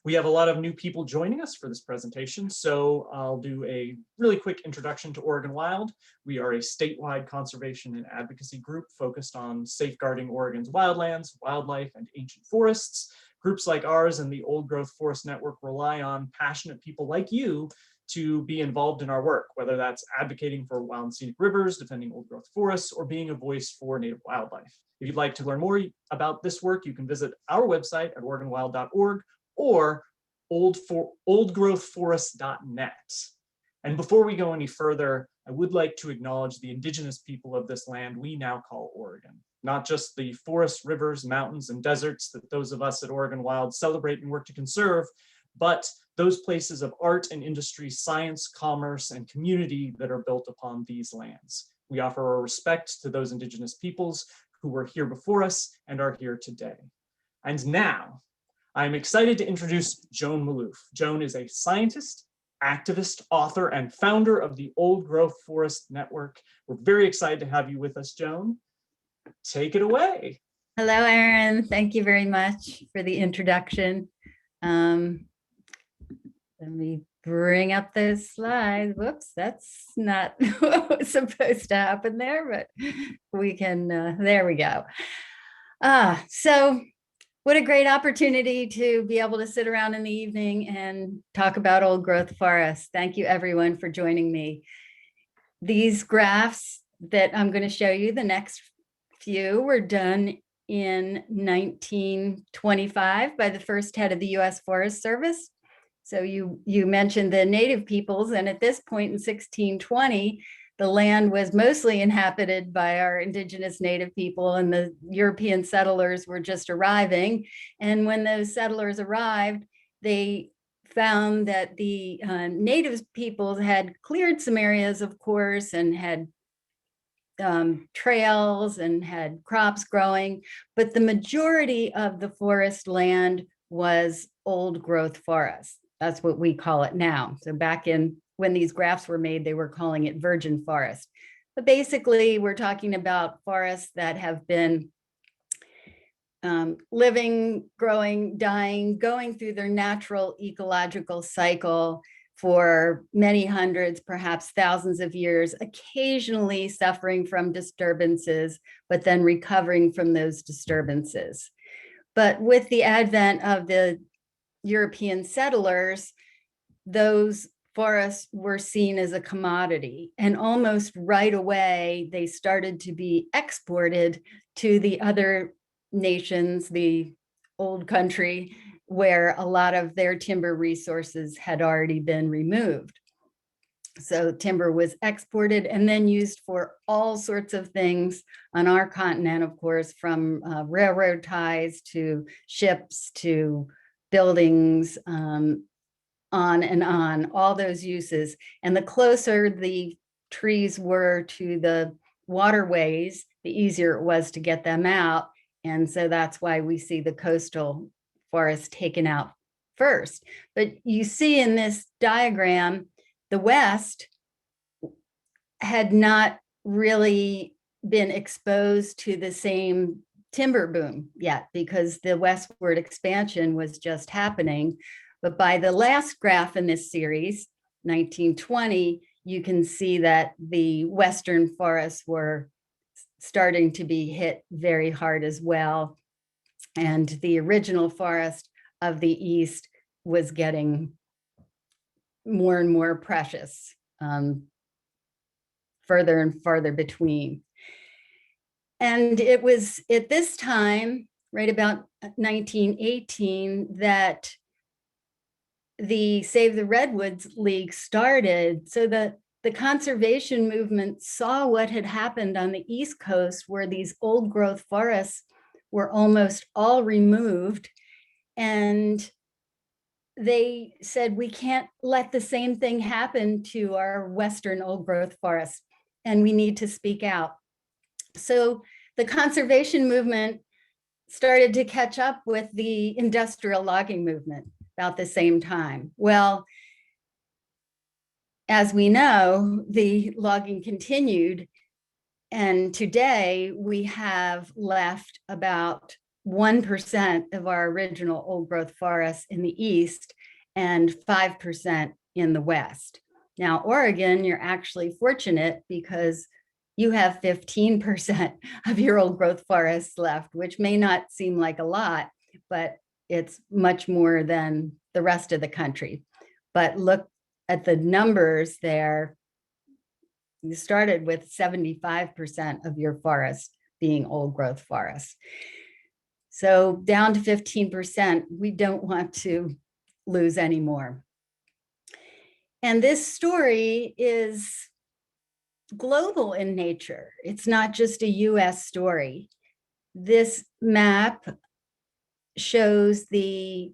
We have a lot of new people joining us for this presentation, so I'll do a really quick introduction to Oregon Wild. We are a statewide conservation and advocacy group focused on safeguarding Oregon's wildlands, wildlife, and ancient forests. Groups like ours and the Old Growth Forest Network rely on passionate people like you to be involved in our work, whether that's advocating for wild and scenic rivers, defending old growth forests, or being a voice for native wildlife. If you'd like to learn more about this work, you can visit our website at oregonwild.org or oldgrowthforest.net. And before we go any further, I would like to acknowledge the indigenous people of this land we now call Oregon. Not just the forests, rivers, mountains, and deserts that those of us at Oregon Wild celebrate and work to conserve, but those places of art and industry, science, commerce, and community that are built upon these lands. We offer our respect to those indigenous peoples who were here before us and are here today. And now, I'm excited to introduce Joan Maloof. Joan is a scientist, activist, author, and founder of the Old Growth Forest Network. We're very excited to have you with us, Joan. Take it away. Hello, Aaron. Thank you very much for the introduction. Let me bring up those slides. Whoops, that's not what was supposed to happen there, but we can, there we go. So what a great opportunity to be able to sit around in the evening and talk about old growth forests. Thank you everyone for joining me. These graphs that I'm going to show you, the next few, were done in 1925 by the first head of the U.S. Forest Service. So you mentioned the native peoples, and at this point in 1620, the land was mostly inhabited by our indigenous native people, and the European settlers were just arriving. And when those settlers arrived, they found that the native peoples had cleared some areas, of course, and had trails and had crops growing, but the majority of the forest land was old growth forest. That's what we call it now. So back in when these graphs were made, they were calling it virgin forest. But basically, we're talking about forests that have been living, growing, dying, going through their natural ecological cycle for many hundreds, perhaps thousands of years, occasionally suffering from disturbances, but then recovering from those disturbances. But with the advent of the European settlers, those forests were seen as a commodity, and almost right away they started to be exported to the other nations, the old country, where a lot of their timber resources had already been removed. So timber was exported and then used for all sorts of things on our continent, of course, from railroad ties to ships to buildings, on and on, all those uses. And the closer the trees were to the waterways, the easier it was to get them out. And so that's why we see the coastal forest taken out first. But you see in this diagram, the West had not really been exposed to the same timber boom yet, because the westward expansion was just happening. But by the last graph in this series, 1920, you can see that the western forests were starting to be hit very hard as well. And the original forest of the East was getting more and more precious, further and farther between. And it was at this time, right about 1918, that the Save the Redwoods League started, so that the conservation movement saw what had happened on the East Coast, where these old growth forests were almost all removed. And they said, we can't let the same thing happen to our Western old growth forests, and we need to speak out. So the conservation movement started to catch up with the industrial logging movement about the same time. Well, as we know, the logging continued, and today we have left about 1% of our original old growth forests in the east and 5% in the west. Now, Oregon, you're actually fortunate because you have 15% of your old growth forests left, which may not seem like a lot, but it's much more than the rest of the country. But look at the numbers there. You started with 75% of your forest being old growth forests. So down to 15%, we don't want to lose any more. And this story is global in nature. It's not just a US story. This map shows the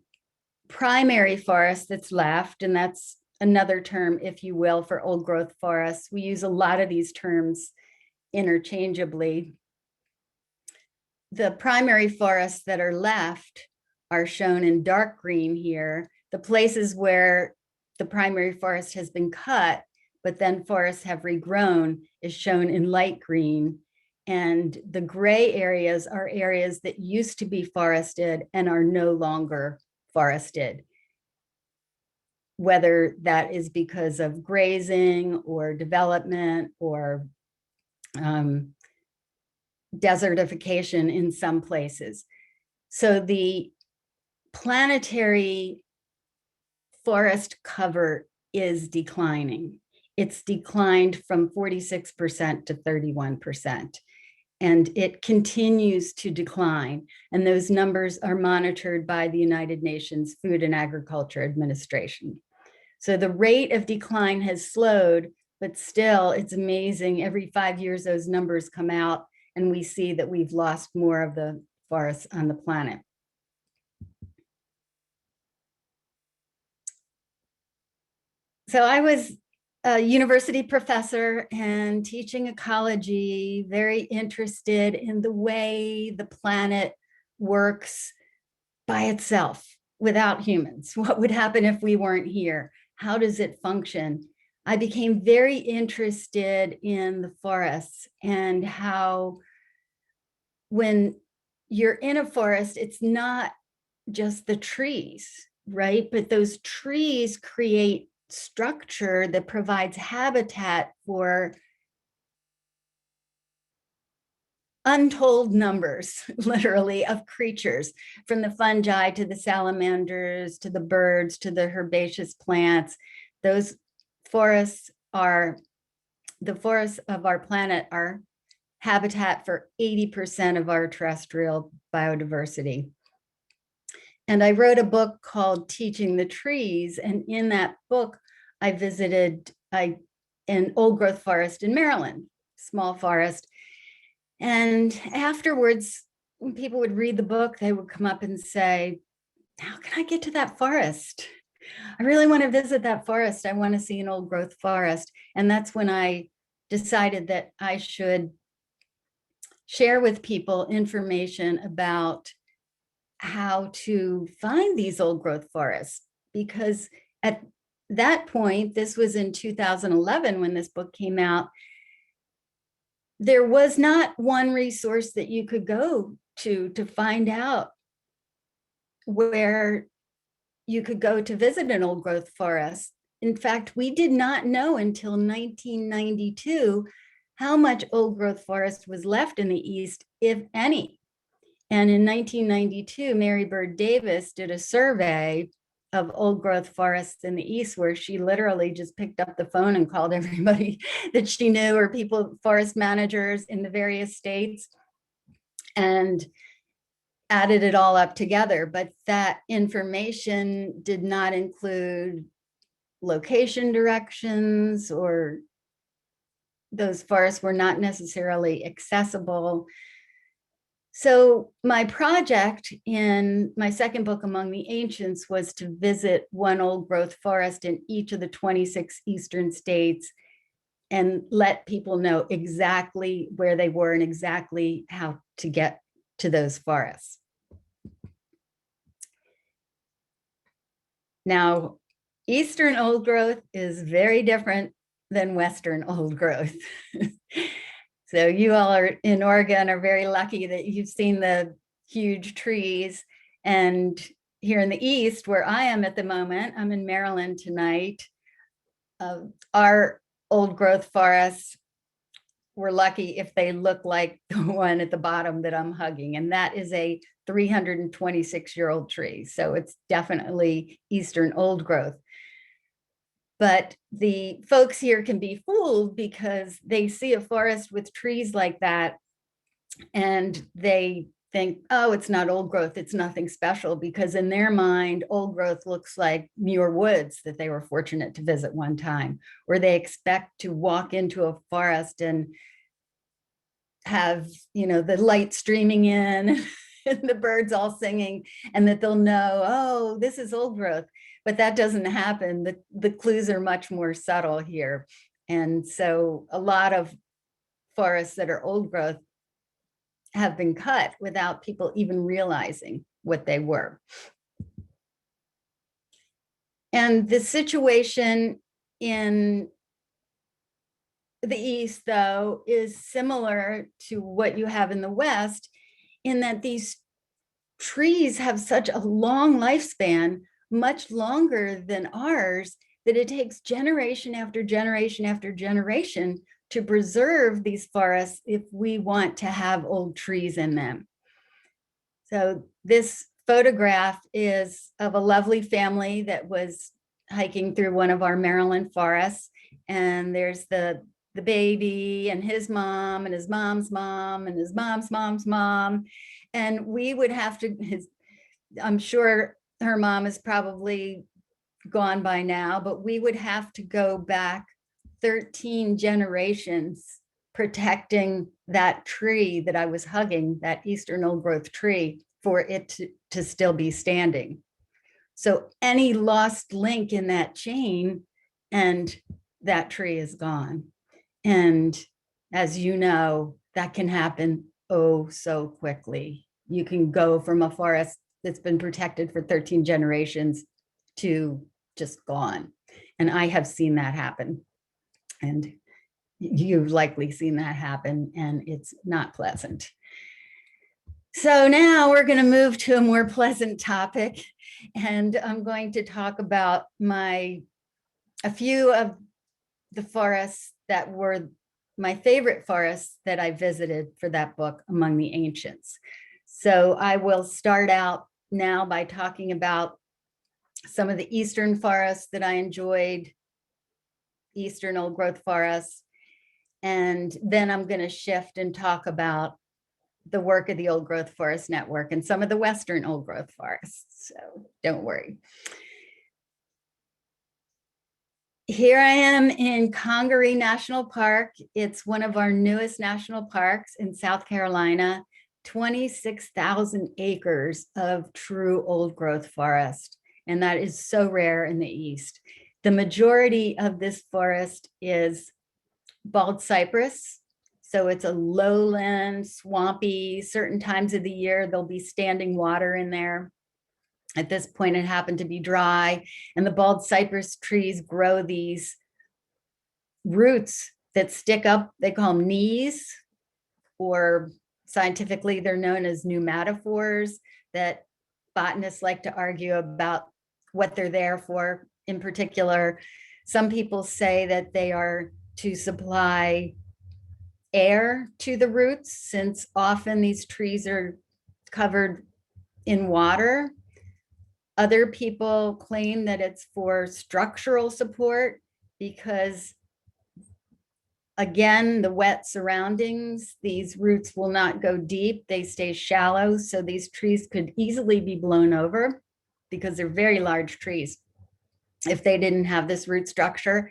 primary forest that's left, and that's another term, if you will, for old growth forests. We use a lot of these terms interchangeably. The primary forests that are left are shown in dark green here. The places where the primary forest has been cut, but then forests have regrown is shown in light green. And the gray areas are areas that used to be forested and are no longer forested, whether that is because of grazing or development or desertification in some places. So the planetary forest cover is declining. It's declined from 46% to 31%. And it continues to decline. And those numbers are monitored by the United Nations Food and Agriculture Administration. So the rate of decline has slowed, but still it's amazing. Every 5 years, those numbers come out and we see that we've lost more of the forests on the planet. So I was a university professor and teaching ecology, very interested in the way the planet works by itself without humans. What would happen if we weren't here? How does it function? I became very interested in the forests and how when you're in a forest, it's not just the trees, right? But those trees create structure that provides habitat for untold numbers, literally, of creatures, from the fungi to the salamanders, to the birds, to the herbaceous plants. Those forests are, the forests of our planet are habitat for 80% of our terrestrial biodiversity. And I wrote a book called Teaching the Trees. And in that book, I visited an old growth forest in Maryland, small forest. And afterwards, when people would read the book, they would come up and say, how can I get to that forest? I really want to visit that forest. I want to see an old growth forest. And that's when I decided that I should share with people information about how to find these old growth forests, because at that point, this was in 2011 when this book came out, there was not one resource that you could go to find out where you could go to visit an old growth forest. In fact, we did not know until 1992 how much old growth forest was left in the East, if any. And in 1992, Mary Bird Davis did a survey of old growth forests in the East, where she literally just picked up the phone and called everybody that she knew, or people, forest managers in the various states, and added it all up together. But that information did not include location directions, or those forests were not necessarily accessible. So my project in my second book, Among the Ancients, was to visit one old growth forest in each of the 26 eastern states and let people know exactly where they were and exactly how to get to those forests. Now, eastern old growth is very different than western old growth. So you all are in Oregon are very lucky that you've seen the huge trees. And here in the East, where I am at the moment, I'm in Maryland tonight, our old growth forests, we're lucky if they look like the one at the bottom that I'm hugging. And that is a 326-year-old tree. So it's definitely Eastern old growth. But the folks here can be fooled because they see a forest with trees like that and they think, oh, it's not old growth, it's nothing special, because in their mind, old growth looks like Muir Woods that they were fortunate to visit one time, or they expect to walk into a forest and have, you know, the light streaming in and the birds all singing, and that they'll know, oh, this is old growth. But that doesn't happen. The clues are much more subtle here. And so a lot of forests that are old growth have been cut without people even realizing what they were. And the situation in the East, though, is similar to what you have in the West, in that these trees have such a long lifespan, much longer than ours, that it takes generation after generation after generation to preserve these forests if we want to have old trees in them. So this photograph is of a lovely family that was hiking through one of our Maryland forests. And there's the baby and his mom and his mom's mom and his mom's mom's mom. And we would have to, I'm sure her mom is probably gone by now, but we would have to go back 13 generations protecting that tree that I was hugging, that Eastern old growth tree, for it to still be standing. So any lost link in that chain and that tree is gone. And as you know, that can happen oh so quickly. You can go from a forest that's been protected for 13 generations to just gone. And I have seen that happen. And you've likely seen that happen, and it's not pleasant. So now we're going to move to a more pleasant topic, and I'm going to talk about a few of the forests that were my favorite forests that I visited for that book, Among the Ancients. So I will start out now by talking about some of the Eastern forests that I enjoyed, Eastern old growth forests. And then I'm going to shift and talk about the work of the Old Growth Forest Network and some of the Western old growth forests. So don't worry. Here I am in Congaree National Park. It's one of our newest national parks in South Carolina, 26,000 acres of true old growth forest. And that is so rare in the East. The majority of this forest is bald cypress. So it's a lowland, swampy, certain times of the year, there'll be standing water in there. At this point, it happened to be dry, and the bald cypress trees grow these roots that stick up. They call them knees, or scientifically, they're known as pneumatophores, that botanists like to argue about what they're there for. In particular, some people say that they are to supply air to the roots, since often these trees are covered in water. Other people claim that it's for structural support because, again, the wet surroundings, these roots will not go deep, they stay shallow, so these trees could easily be blown over because they're very large trees if they didn't have this root structure.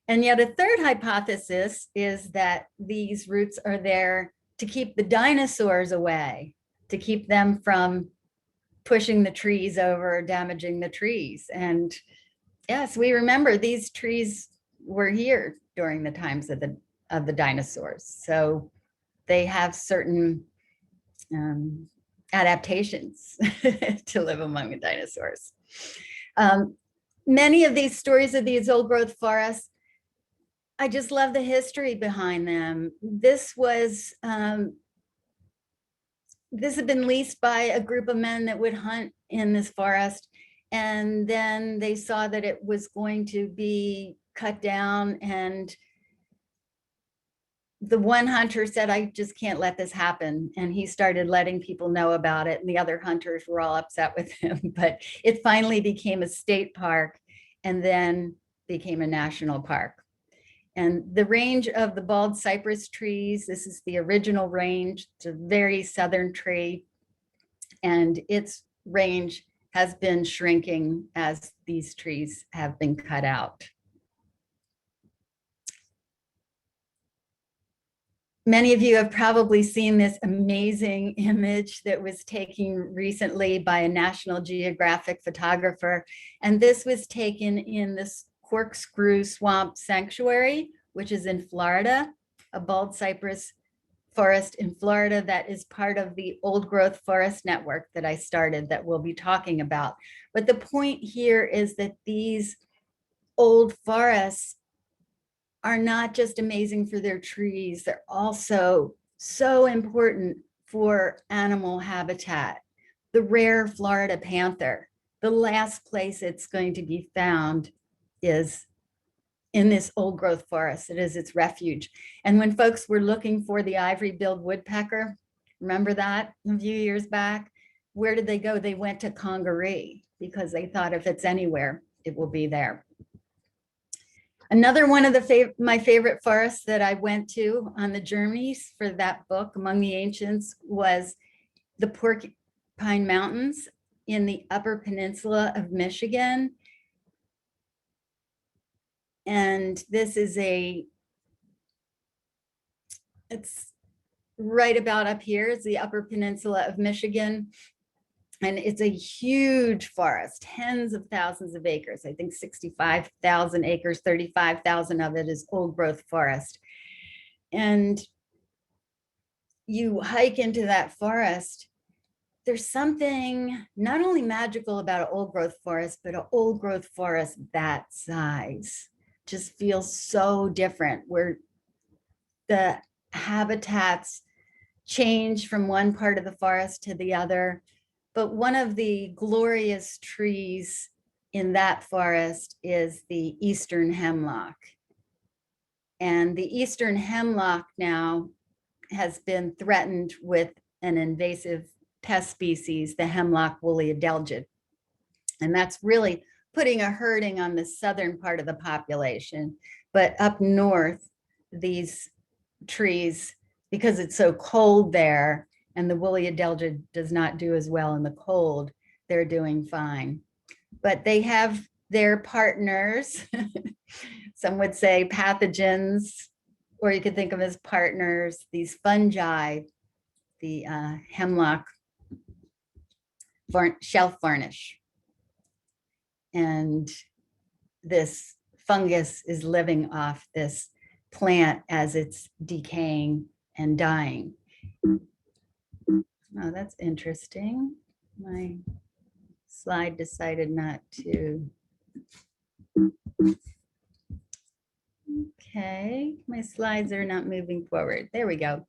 And yet a third hypothesis is that these roots are there to keep the dinosaurs away, to keep them from pushing the trees over, damaging the trees. And yes, we remember these trees were here during the times of the dinosaurs. So they have certain adaptations to live among the dinosaurs. Many of these stories of these old growth forests, I just love the history behind them. This was this had been leased by a group of men that would hunt in this forest. And then they saw that it was going to be cut down, and the one hunter said, I just can't let this happen. And he started letting people know about it. And the other hunters were all upset with him, but it finally became a state park and then became a national park. And the range of the bald cypress trees, this is the original range. It's a very southern tree, and its range has been shrinking as these trees have been cut out. Many of you have probably seen this amazing image that was taken recently by a National Geographic photographer. And this was taken in this Corkscrew Swamp Sanctuary, which is in Florida, a bald cypress forest in Florida that is part of the old growth forest network that I started that we'll be talking about. But the point here is that these old forests are not just amazing for their trees, they're also so important for animal habitat. The rare Florida panther, the last place it's going to be found is in this old growth forest. It is its refuge. And when folks were looking for the ivory-billed woodpecker, remember that a few years back? Where did they go? They went to Congaree because they thought if it's anywhere, it will be there. Another one of my favorite forests that I went to on the journeys for that book, Among the Ancients, was the Porcupine Mountains in the Upper Peninsula of Michigan. And this is it's right about up here, it's the Upper Peninsula of Michigan. And it's a huge forest, tens of thousands of acres. I think 65,000 acres, 35,000 of it is old growth forest. And you hike into that forest, there's something not only magical about an old growth forest, but an old growth forest that size just feels so different, where the habitats change from one part of the forest to the other. But one of the glorious trees in that forest is the eastern hemlock. And the eastern hemlock now has been threatened with an invasive pest species, the hemlock woolly adelgid. And that's really putting a hurting on the southern part of the population. But up north, these trees, because it's so cold there, and the woolly adelgid does not do as well in the cold, they're doing fine. But they have their partners, some would say pathogens, or you could think of as partners, these fungi, the hemlock shelf varnish. And this fungus is living off this plant as it's decaying and dying. Oh, that's interesting. My slide decided not to. Okay, my slides are not moving forward. There we go.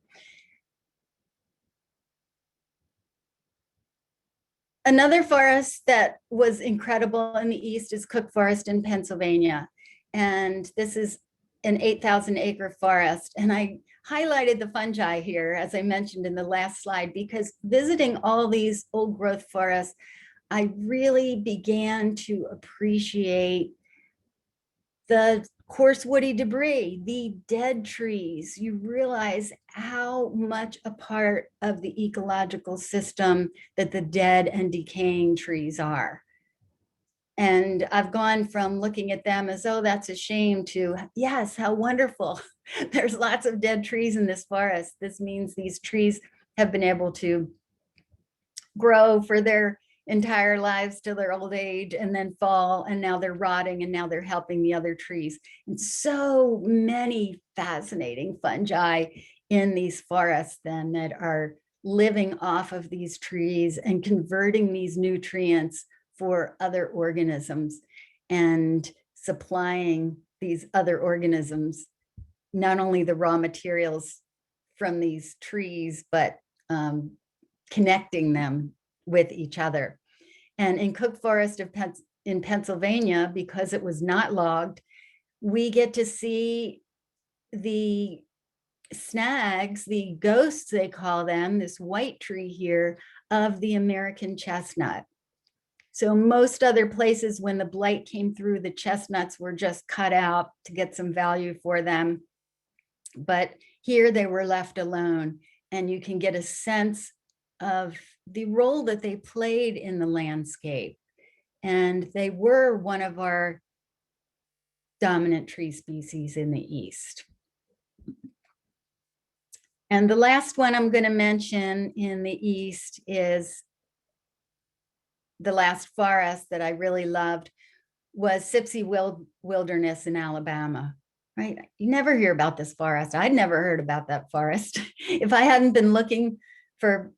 Another forest that was incredible in the east is Cook Forest in Pennsylvania. And this is an 8,000 acre forest. And I highlighted the fungi here, as I mentioned in the last slide, because visiting all these old growth forests, I really began to appreciate the coarse woody debris, the dead trees. You realize how much a part of the ecological system that the dead and decaying trees are. And I've gone from looking at them as, oh, that's a shame, to, yes, how wonderful. There's lots of dead trees in this forest. This means these trees have been able to grow for their entire lives till their old age and then fall, and now they're rotting, and now they're helping the other trees. And so many fascinating fungi in these forests then that are living off of these trees and converting these nutrients for other organisms and supplying these other organisms not only the raw materials from these trees, but connecting them with each other. And in Cook Forest in Pennsylvania, because it was not logged, we get to see the snags, the ghosts, they call them, this white tree here of the American chestnut. So most other places, when the blight came through, the chestnuts were just cut out to get some value for them. But here they were left alone, and you can get a sense of the role that they played in the landscape. And they were one of our dominant tree species in the East. And the last one I'm going to mention in the East is the last forest that I really loved was Sipsey Wilderness in Alabama, right? You never hear about this forest. I'd never heard about that forest. If I hadn't been looking for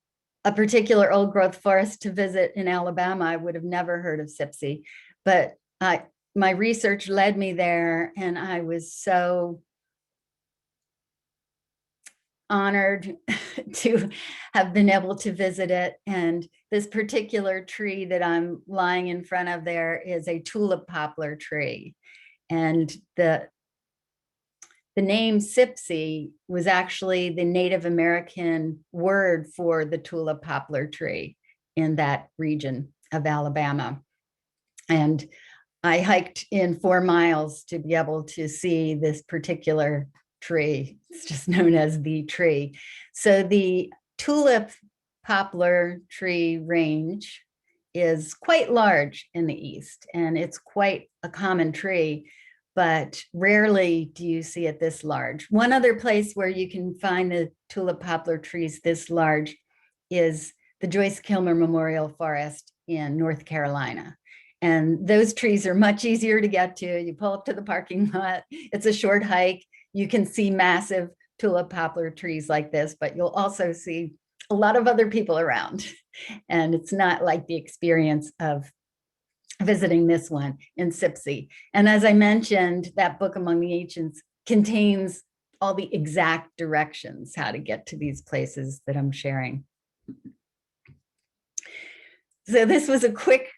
a particular old growth forest to visit in Alabama, I would have never heard of Sipsey. But my research led me there, and I was so honored to have been able to visit it. And this particular tree that I'm lying in front of there is a tulip poplar tree. And the name Sipsey was actually the Native American word for the tulip poplar tree in that region of Alabama. And I hiked in 4 miles to be able to see this particular tree. It's just known as the tree. So the tulip poplar tree range is quite large in the East, and it's quite a common tree, but rarely do you see it this large. One other place where you can find the tulip poplar trees this large is the Joyce Kilmer Memorial Forest in North Carolina. And those trees are much easier to get to. You pull up to the parking lot, it's a short hike. You can see massive tulip poplar trees like this, but you'll also see a lot of other people around. And it's not like the experience of visiting this one in Sipsey. And as I mentioned, that book Among the Ancients contains all the exact directions how to get to these places that I'm sharing. So this was a quick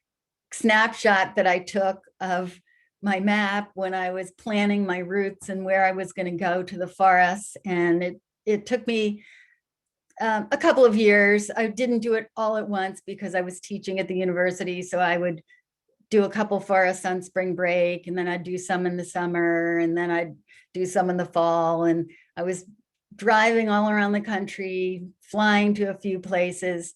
snapshot that I took of my map when I was planning my routes and where I was going to go to the forests. And it took me a couple of years. I didn't do it all at once because I was teaching at the university. So I would do a couple forests on spring break, and then I'd do some in the summer, and then I'd do some in the fall. And I was driving all around the country, flying to a few places.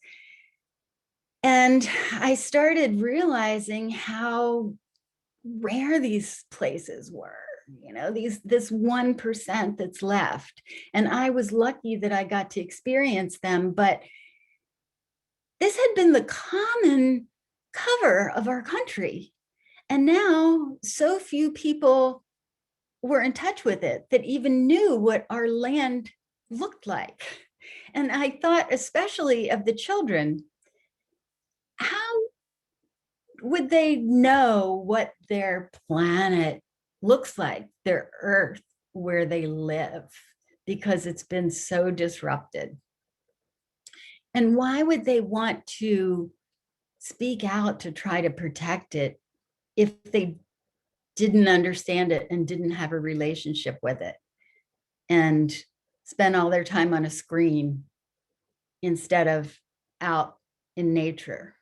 And I started realizing how rare these places were, you know, this 1% that's left. And I was lucky that I got to experience them, but this had been the common cover of our country. And now so few people were in touch with it that even knew what our land looked like. And I thought especially of the children. How would they know what their planet looks like, their Earth, where they live, because it's been so disrupted? And why would they want to speak out to try to protect it if they didn't understand it and didn't have a relationship with it and spend all their time on a screen instead of out in nature?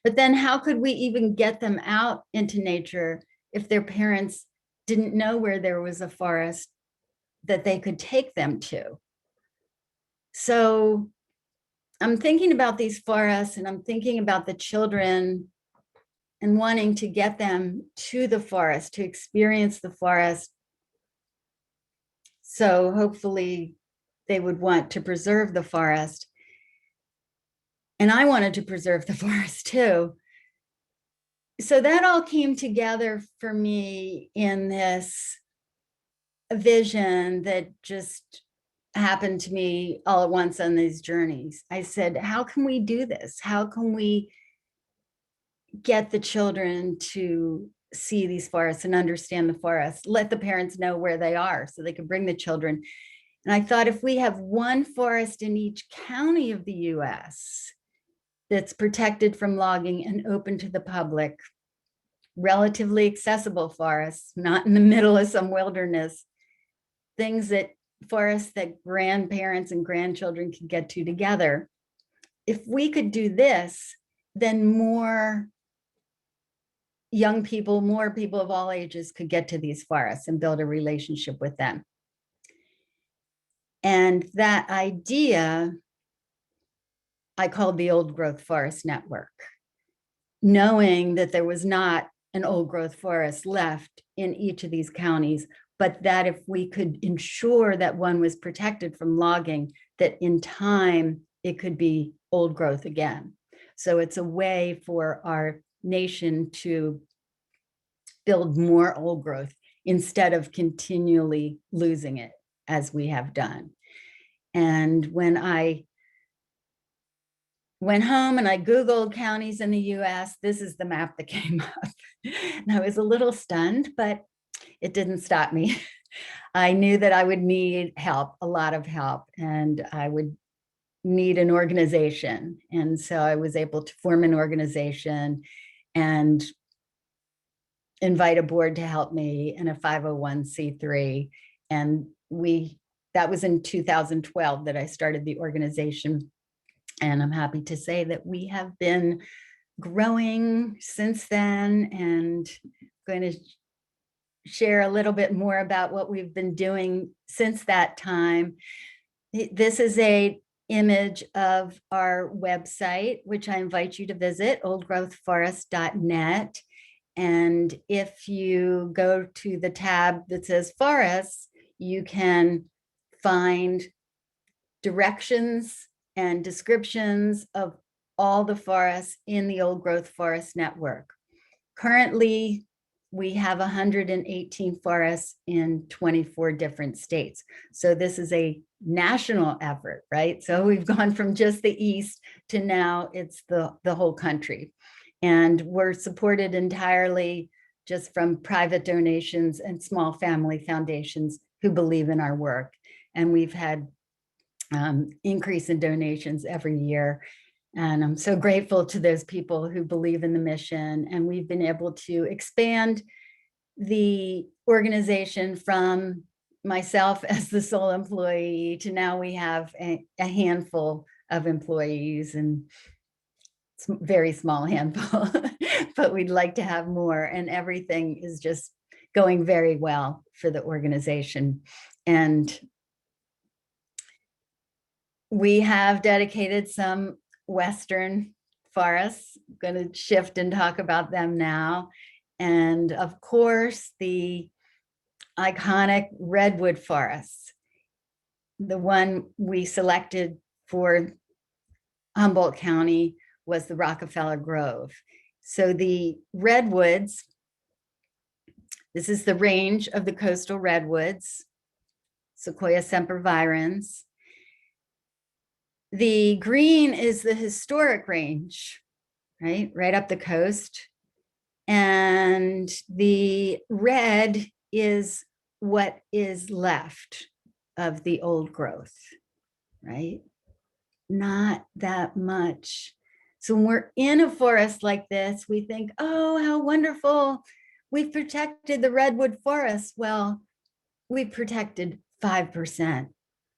But then how could we even get them out into nature if their parents didn't know where there was a forest that they could take them to? So I'm thinking about these forests, and I'm thinking about the children and wanting to get them to the forest, to experience the forest. So hopefully they would want to preserve the forest. And I wanted to preserve the forest too. So that all came together for me in this vision that just happened to me all at once on these journeys. I said, how can we do this? How can we get the children to see these forests and understand the forests? Let the parents know where they are so they can bring the children. And I thought if we have one forest in each county of the US that's protected from logging and open to the public, relatively accessible forests, not in the middle of some wilderness, forests that grandparents and grandchildren could get to together. If we could do this, then more young people, more people of all ages could get to these forests and build a relationship with them. And that idea I called the Old Growth Forest Network, knowing that there was not an old growth forest left in each of these counties, but that if we could ensure that one was protected from logging, that in time it could be old growth again. So it's a way for our nation to build more old growth instead of continually losing it as we have done. And when I went home and I Googled counties in the US, this is the map that came up. And I was a little stunned, but it didn't stop me. I knew that I would need help, a lot of help, and I would need an organization. And so I was able to form an organization and invite a board to help me, and a 501c3. And that was in 2012 that I started the organization. And I'm happy to say that we have been growing since then, and I'm going to share a little bit more about what we've been doing since that time. This is an image of our website, which I invite you to visit, oldgrowthforest.net. And if you go to the tab that says forests, you can find directions and descriptions of all the forests in the Old Growth Forest Network. Currently, we have 118 forests in 24 different states. So this is a national effort, right? So we've gone from just the East to now it's the whole country. And we're supported entirely just from private donations and small family foundations who believe in our work. And we've had increase in donations every year. And I'm so grateful to those people who believe in the mission. And we've been able to expand the organization from myself as the sole employee to now we have a handful of employees, and it's a very small handful, but we'd like to have more. And everything is just going very well for the organization. And we have dedicated some Western forests. I'm going to shift and talk about them now. And of course, the iconic redwood forests. The one we selected for Humboldt County was the Rockefeller Grove. So the redwoods, this is the range of the coastal redwoods, Sequoia sempervirens. The green is the historic range, right up the coast. And the red is what is left of the old growth, right? Not that much. So when we're in a forest like this, we think, oh, how wonderful. We've protected the redwood forest. Well, we've protected 5%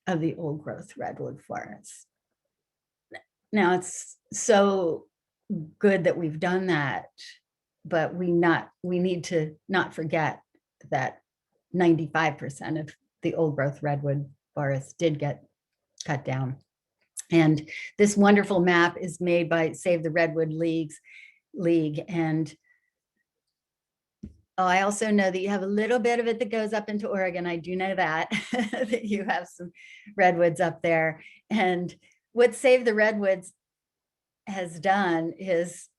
of the old growth redwood forest. Now it's so good that we've done that, but we need to not forget that 95% of the old growth redwood forest did get cut down. And this wonderful map is made by Save the Redwood League. And I also know that you have a little bit of it that goes up into Oregon. I do know that, that you have some redwoods up there. And what Save the Redwoods has done is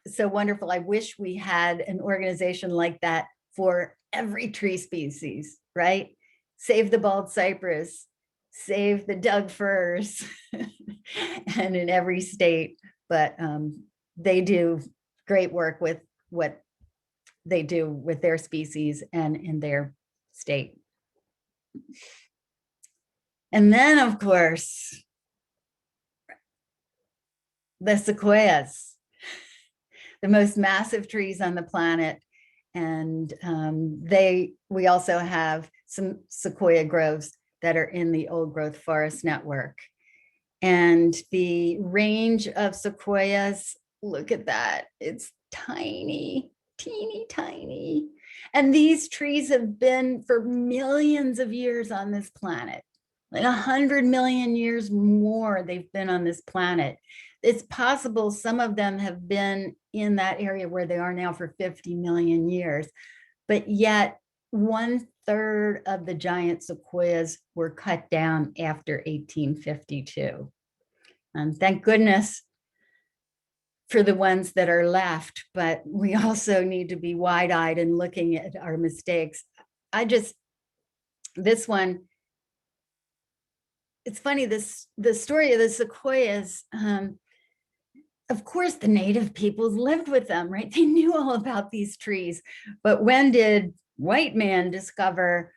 so wonderful. I wish we had an organization like that for every tree species, right? Save the bald cypress, save the Doug firs, and in every state. But they do great work with what they do with their species and in their state. And then, of course, the sequoias, the most massive trees on the planet. And we also have some sequoia groves that are in the old growth forest network. And the range of sequoias, look at that, it's tiny, teeny tiny. And these trees have been for millions of years on this planet, like 100 million years more they've been on this planet. It's possible some of them have been in that area where they are now for 50 million years, but yet 1/3 of the giant sequoias were cut down after 1852. And thank goodness for the ones that are left, but we also need to be wide-eyed and looking at our mistakes. This one, it's funny, the story of the sequoias, of course, the native peoples lived with them, right? They knew all about these trees. But when did white man discover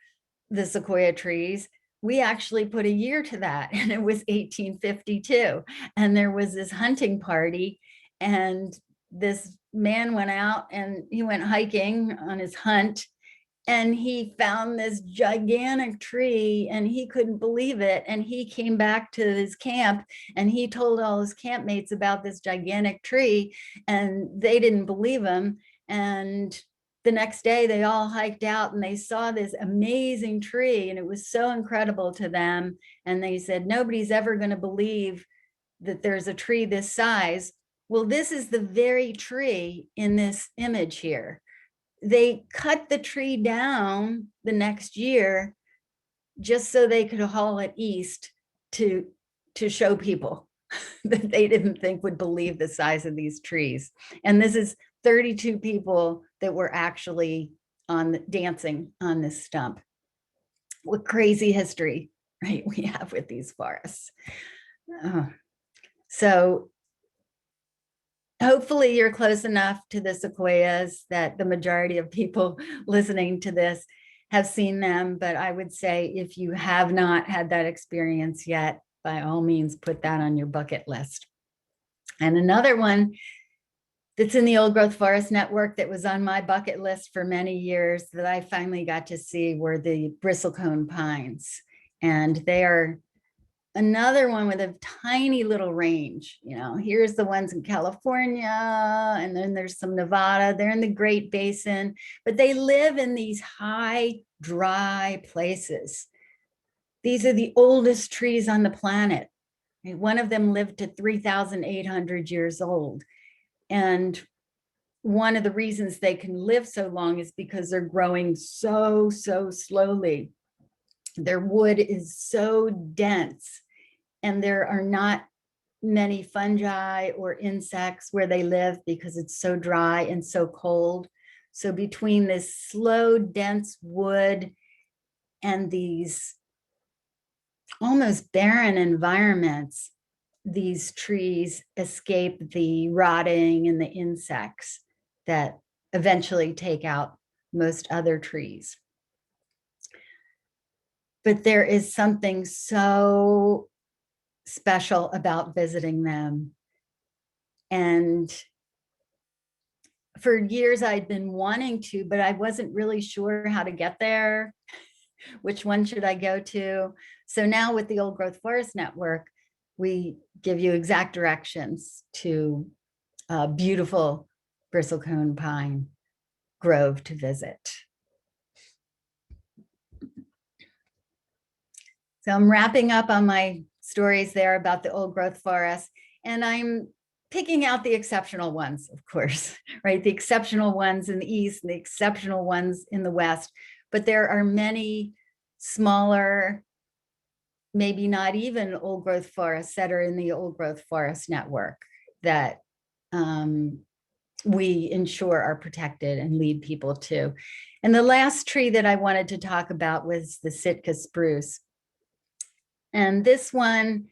the sequoia trees? We actually put a year to that, and it was 1852. And there was this hunting party, and this man went out and he went hiking on his hunt, and he found this gigantic tree and he couldn't believe it. And he came back to his camp and he told all his campmates about this gigantic tree, and they didn't believe him. And the next day they all hiked out and they saw this amazing tree, and it was so incredible to them. And they said, nobody's ever going to believe that there's a tree this size. Well, this is the very tree in this image here. They cut the tree down the next year just so they could haul it east to show people that they didn't think would believe the size of these trees. And this is 32 people that were actually dancing on this stump. What crazy history, right, we have with these forests. So hopefully you're close enough to the sequoias that the majority of people listening to this have seen them. But I would say if you have not had that experience yet, by all means, put that on your bucket list. And another one that's in the Old Growth Forest Network that was on my bucket list for many years that I finally got to see were the Bristlecone Pines. And they are another one with a tiny little range. You know, here's the ones in California, and then there's some Nevada. They're in the Great Basin, but they live in these high, dry places. These are the oldest trees on the planet. One of them lived to 3,800 years old. And one of the reasons they can live so long is because they're growing so slowly. Their wood is so dense, and there are not many fungi or insects where they live because it's so dry and so cold. So between this slow, dense wood and these almost barren environments, these trees escape the rotting and the insects that eventually take out most other trees. But there is something so special about visiting them. And for years I'd been wanting to, but I wasn't really sure how to get there. Which one should I go to? So now with the Old Growth Forest Network, we give you exact directions to a beautiful bristlecone pine grove to visit. So I'm wrapping up on my stories there about the old growth forest, and I'm picking out the exceptional ones, of course, right? The exceptional ones in the East and the exceptional ones in the West, but there are many smaller, maybe not even old growth forests that are in the Old Growth Forest Network that we ensure are protected and lead people to. And the last tree that I wanted to talk about was the Sitka spruce. And this one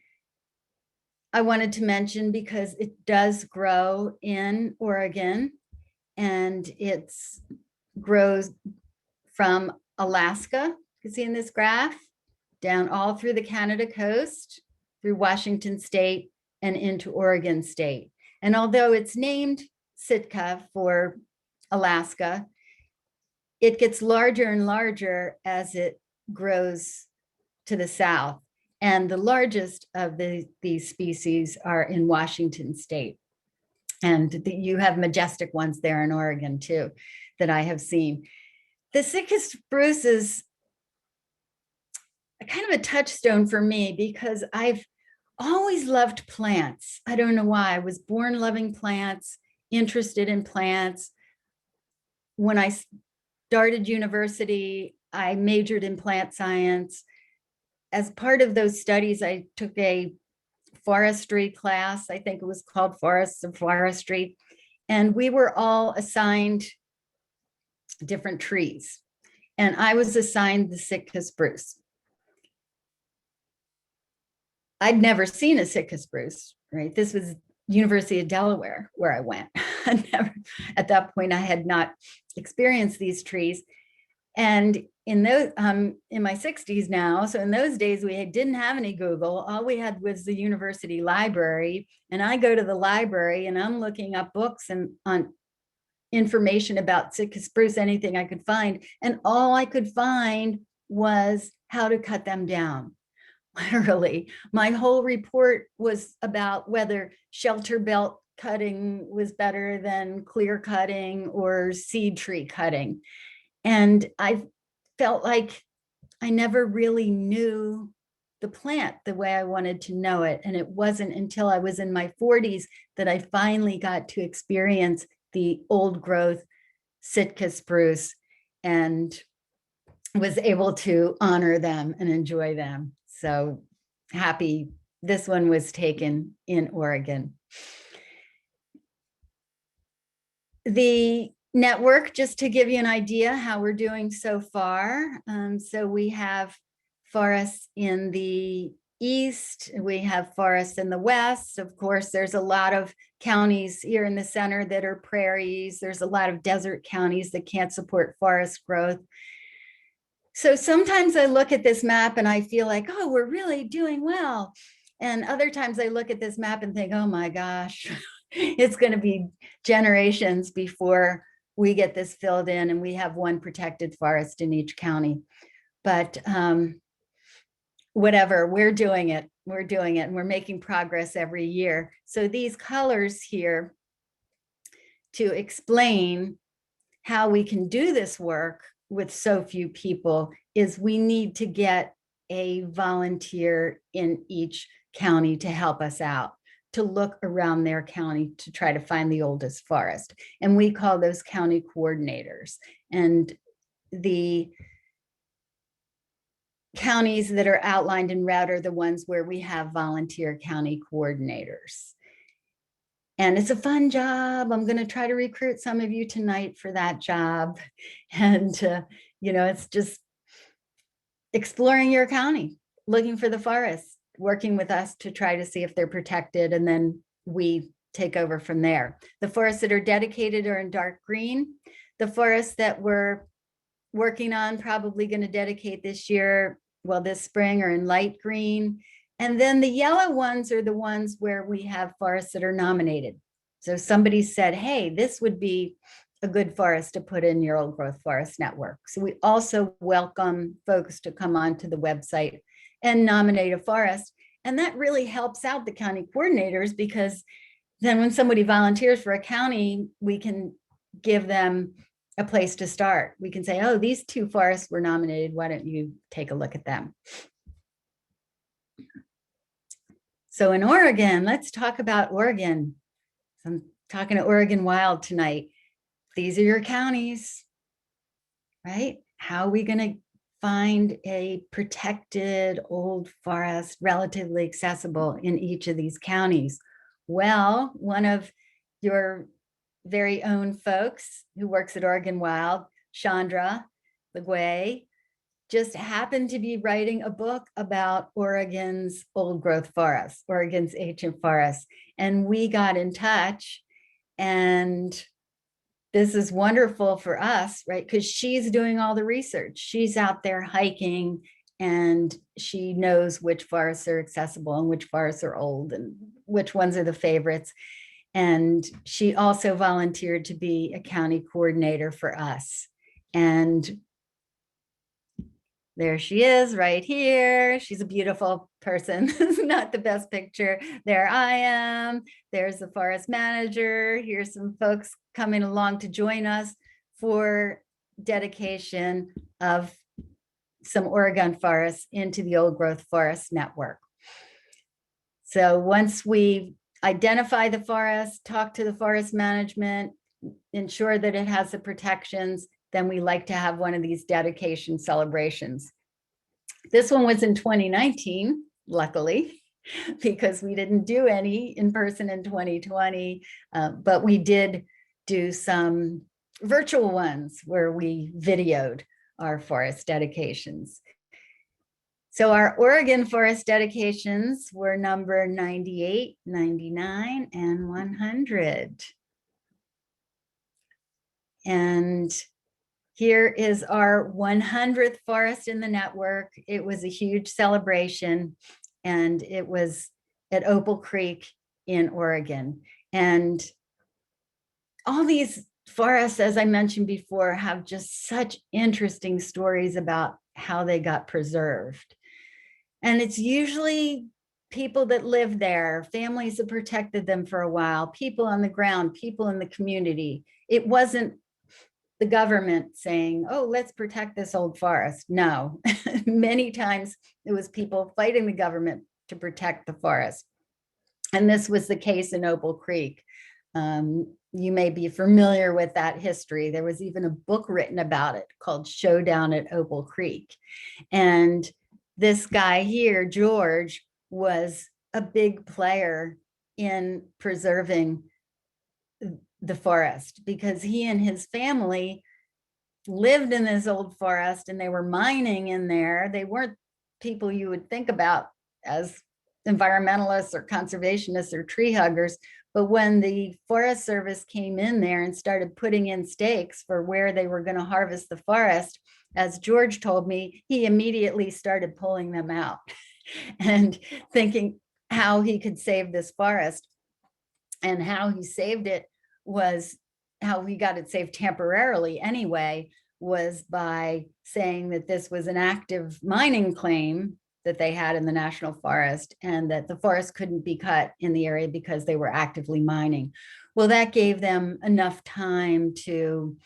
I wanted to mention because it does grow in Oregon, and it grows from Alaska, you can see in this graph, down all through the Canada coast, through Washington state, and into Oregon state. And although it's named Sitka for Alaska, it gets larger and larger as it grows to the south. And the largest of these species are in Washington state. And you have majestic ones there in Oregon too, that I have seen. The Sitka spruce is kind of a touchstone for me because I've always loved plants. I don't know why. I was born loving plants, interested in plants. When I started university, I majored in plant science. As part of those studies, I took a forestry class. I think it was called Forests of Forestry. And we were all assigned different trees. And I was assigned the Sitka spruce. I'd never seen a Sitka spruce, right? This was University of Delaware where I went. At that point, I had not experienced these trees. And in those, in my 60s now, so in those days we didn't have any Google. All we had was the university library. And I go to the library and I'm looking up books and on information about Sitka spruce, anything I could find. And all I could find was how to cut them down. Literally, my whole report was about whether shelter belt cutting was better than clear cutting or seed tree cutting. And I felt like I never really knew the plant the way I wanted to know it. And it wasn't until I was in my 40s that I finally got to experience the old growth Sitka spruce and was able to honor them and enjoy them. So happy this one was taken in Oregon. The network, just to give you an idea how we're doing so far. So we have forests in the east, we have forests in the west. Of course, there's a lot of counties here in the center that are prairies. There's a lot of desert counties that can't support forest growth. So sometimes I look at this map and I feel like, oh, we're really doing well. And other times I look at this map and think, oh my gosh, it's going to be generations before we get this filled in and we have one protected forest in each county. But whatever, we're doing it. We're doing it and we're making progress every year. So these colors here to explain how we can do this work with so few people is we need to get a volunteer in each county to help us out, to look around their county to try to find the oldest forest. And we call those county coordinators. And the counties that are outlined in red are the ones where we have volunteer county coordinators. And it's a fun job. I'm going to try to recruit some of you tonight for that job. And, it's just exploring your county, looking for the forests, working with us to try to see if they're protected. And then we take over from there. The forests that are dedicated are in dark green. The forests that we're working on, probably going to dedicate this year, well, this spring, are in light green. And then the yellow ones are the ones where we have forests that are nominated. So somebody said, hey, this would be a good forest to put in your old growth forest network. So we also welcome folks to come onto the website and nominate a forest. And that really helps out the county coordinators, because then when somebody volunteers for a county, we can give them a place to start. We can say, oh, these two forests were nominated. Why don't you take a look at them? So in Oregon, let's talk about Oregon. I'm talking to Oregon Wild tonight. These are your counties, right? How are we going to find a protected old forest relatively accessible in each of these counties? Well, one of your very own folks who works at Oregon Wild, Chandra Legway, just happened to be writing a book about Oregon's old growth forests, Oregon's ancient forests. And we got in touch, and this is wonderful for us, right? Because she's doing all the research. She's out there hiking and she knows which forests are accessible and which forests are old and which ones are the favorites. And she also volunteered to be a county coordinator for us. And there she is right here. She's a beautiful person. Not the best picture. There I am. There's the forest manager. Here's some folks coming along to join us for dedication of some Oregon forests into the old growth forest network. So once we identify the forest, talk to the forest management, ensure that it has the protections, then we like to have one of these dedication celebrations. This one was in 2019, luckily, because we didn't do any in person in 2020, but we did do some virtual ones where we videoed our forest dedications. So our Oregon forest dedications were number 98, 99, and 100. And here is our 100th forest in the network. It was a huge celebration, and it was at Opal Creek in Oregon. And all these forests, as I mentioned before, have just such interesting stories about how they got preserved. And it's usually people that live there, families that protected them for a while, people on the ground, people in the community. It wasn't the government saying, oh, let's protect this old forest. No, many times it was people fighting the government to protect the forest. And this was the case in Opal Creek. You may be familiar with that history. There was even a book written about it called Showdown at Opal Creek. And this guy here, George, was a big player in preserving the forest because he and his family lived in this old forest and they were mining in there. They weren't people you would think about as environmentalists or conservationists or tree huggers. But when the Forest Service came in there and started putting in stakes for where they were going to harvest the forest, as George told me, he immediately started pulling them out and thinking how he could save this forest. And how he saved it was, how he got it saved temporarily anyway, was by saying that this was an active mining claim that they had in the national forest and that the forest couldn't be cut in the area because they were actively mining. Well, that gave them enough time to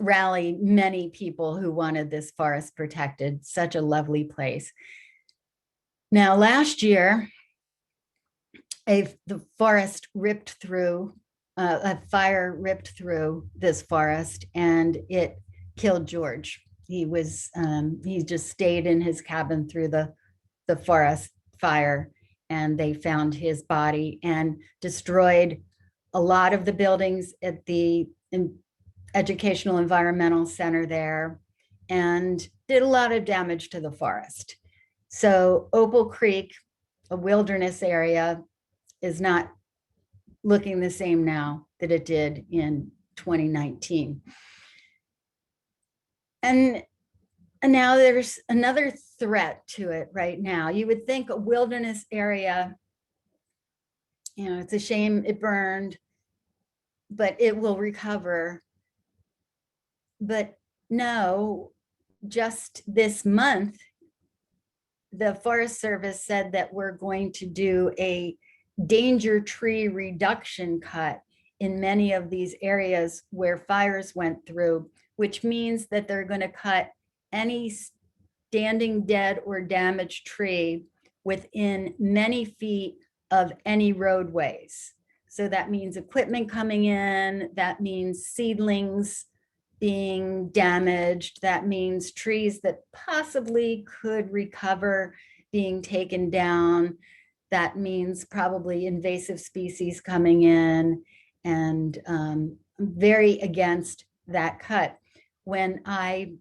rally many people who wanted this forest protected. Such a lovely place. Now, last year, the forest ripped through, a fire ripped through this forest and it killed George. He just stayed in his cabin through the forest fire, and they found his body and destroyed a lot of the buildings at the Educational Environmental Center there and did a lot of damage to the forest. So Opal Creek, a wilderness area, is not looking the same now that it did in 2019. And now there's another threat to it right now. You would think a wilderness area, it's a shame it burned, but it will recover. But no, just this month, the Forest Service said that we're going to do a danger tree reduction cut in many of these areas where fires went through, which means that they're going to cut any standing dead or damaged tree within many feet of any roadways. So that means equipment coming in, that means seedlings being damaged, that means trees that possibly could recover being taken down. That means probably invasive species coming in, and I'm very against that cut. When I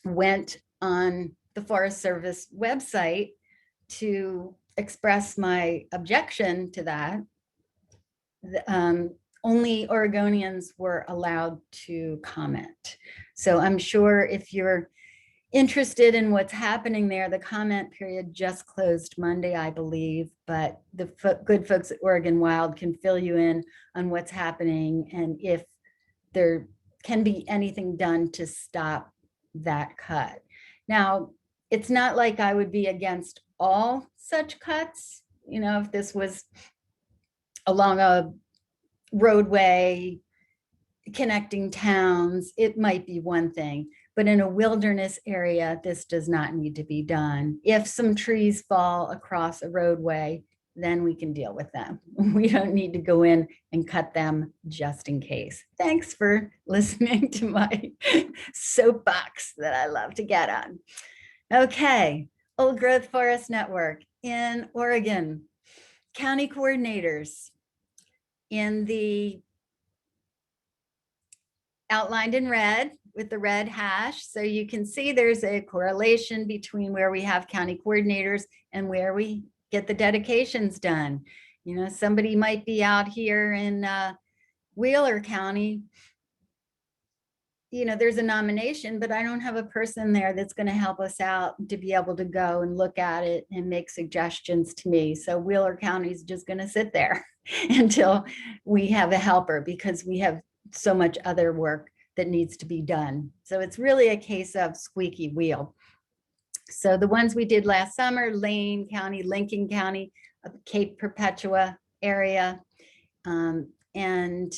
went on the Forest Service website to express my objection to that, only Oregonians were allowed to comment. So I'm sure if you're interested in what's happening there, the comment period just closed Monday, I believe, but the good folks at Oregon Wild can fill you in on what's happening and if there can be anything done to stop that cut. Now, it's not like I would be against all such cuts. You know, if this was along a roadway connecting towns, it might be one thing. But in a wilderness area, this does not need to be done. If some trees fall across a roadway, then we can deal with them. We don't need to go in and cut them just in case. Thanks for listening to my soapbox that I love to get on. Okay, Old Growth Forest Network in Oregon. County coordinators in the outlined in red with the red hash. So you can see there's a correlation between where we have county coordinators and where we get the dedications done. You know, somebody might be out here in Wheeler County. You know, there's a nomination, but I don't have a person there that's going to help us out to be able to go and look at it and make suggestions to me. So Wheeler County is just going to sit there until we have a helper because we have so much other work that needs to be done. So it's really a case of squeaky wheel. So the ones we did last summer, Lane County, Lincoln County, Cape Perpetua area, and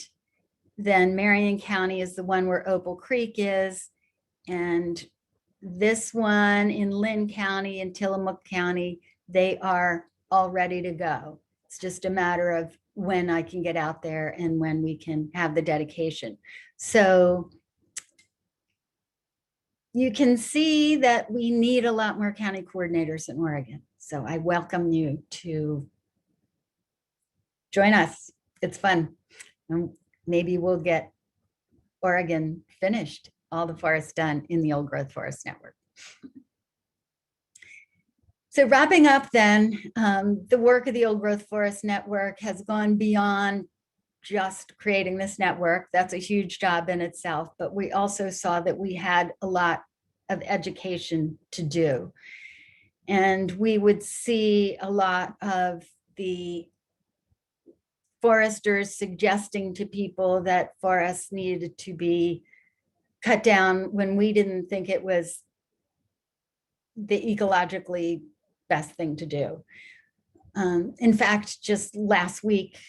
then Marion County is the one where Opal Creek is. And this one in Lynn County and Tillamook County, they are all ready to go. It's just a matter of when I can get out there and when we can have the dedication. So you can see that we need a lot more county coordinators in Oregon. So I welcome you to join us. It's fun. And maybe we'll get Oregon finished, all the forests done in the Old Growth Forest Network. So wrapping up then, the work of the Old Growth Forest Network has gone beyond just creating this network. That's a huge job in itself, but we also saw that we had a lot of education to do. And we would see a lot of the foresters suggesting to people that forests needed to be cut down when we didn't think it was the ecologically best thing to do. In fact, just last week,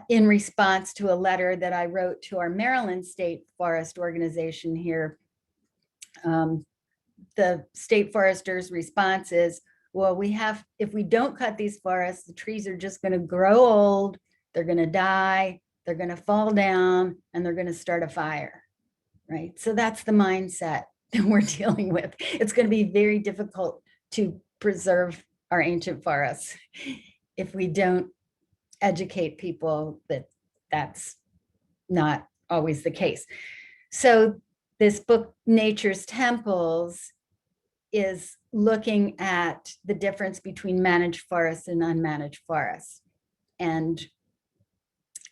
in response to a letter that I wrote to our Maryland State Forest Organization here, the state foresters' response is, well, if we don't cut these forests, the trees are just going to grow old, they're going to die, they're going to fall down, and they're going to start a fire, right? So that's the mindset that we're dealing with. It's going to be very difficult to preserve our ancient forests if we don't educate people that that's not always the case. So this book, Nature's Temples, is looking at the difference between managed forests and unmanaged forests. And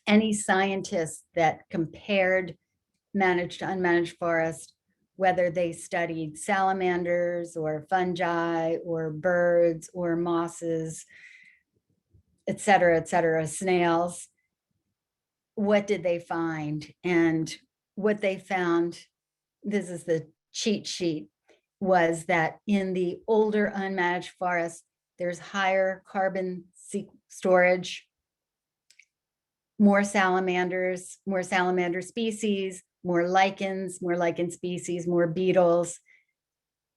any scientists that compared managed to unmanaged forests, whether they studied salamanders or fungi or birds or mosses, et cetera, snails, what did they find? And what they found, this is the cheat sheet, was that in the older unmanaged forests, there's higher carbon storage, more salamander species, more lichen species, more beetles,